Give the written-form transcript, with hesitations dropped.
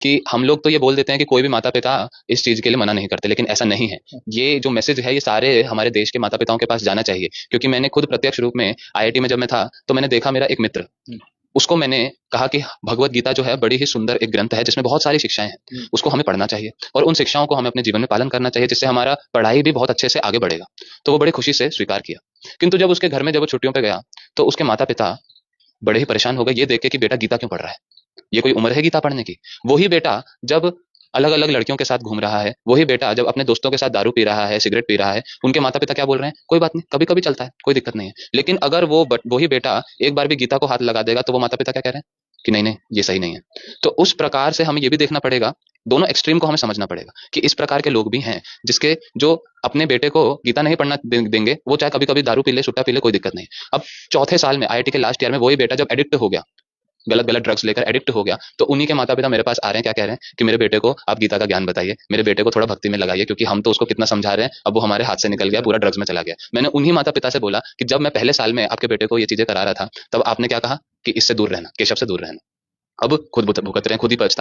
कि हम लोग तो ये बोल देते हैं कि कोई भी माता पिता इस चीज के लिए मना नहीं करते, लेकिन ऐसा नहीं है। ये जो मैसेज है ये सारे हमारे देश के माता पिताओं के पास जाना चाहिए, क्योंकि मैंने खुद प्रत्यक्ष रूप में आईआईटी में जब मैं था तो मैंने देखा, मेरा एक मित्र, उसको मैंने कहा कि भगवत गीता जो है बड़ी ही सुंदर एक ग्रंथ है जिसमें बहुत सारी शिक्षाएं हैं, उसको हमें पढ़ना चाहिए और उन शिक्षाओं को हमें अपने जीवन में पालन करना चाहिए, जिससे हमारा पढ़ाई भी बहुत अच्छे से आगे बढ़ेगा। तो वो बड़ी खुशी से स्वीकार किया। किंतु जब उसके घर में जब वो छुट्टियों पे गया तो उसके माता पिता बड़े ही परेशान हो गए ये देख के कि बेटा गीता क्यों पढ़ रहा है, ये कोई उम्र है गीता पढ़ने की। वही बेटा जब अलग अलग लड़कियों के साथ घूम रहा है, वही बेटा जब अपने दोस्तों के साथ दारू पी रहा है, सिगरेट पी रहा है, उनके माता पिता क्या बोल रहे हैं, कोई बात नहीं, कभी कभी चलता है, कोई दिक्कत नहीं है। लेकिन अगर वही बेटा एक बार भी गीता को हाथ लगा देगा तो वो माता पिता क्या कह रहे हैं कि नहीं नहीं ये सही नहीं है। तो उस प्रकार से हमें ये भी देखना पड़ेगा, दोनों एक्सट्रीम को हमें समझना पड़ेगा कि इस प्रकार के लोग भी हैं जिसके जो अपने बेटे को गीता नहीं पढ़ना देंगे, वो चाहे कभी कभी दारू पी ले, सुट्टा पी ले, कोई दिक्कत नहीं। अब चौथे साल में आईआईटी के लास्ट ईयर में वही बेटा जब एडिक्ट हो गया, गलत गलत ड्रग्स लेकर एडिक्ट हो गया, तो उन्हीं के माता पिता मेरे पास आ रहे हैं, क्या कह रहे हैं कि मेरे बेटे को आप गीता का ज्ञान बताइए, मेरे बेटे को थोड़ा भक्ति में लगाइए, क्योंकि हम तो उसको कितना समझा रहे हैं, अब वो हमारे हाथ से निकल गया, पूरा ड्रग्स में चला गया। मैंने उन्हीं माता पिता से बोला कि जब मैं पहले साल में आपके बेटे को ये चीजें करा रहा था तब आपने क्या कहा कि इससे दूर रहना, केशव से दूर रहना। अब खुद भुगत रहे हैं, खुद ही पछता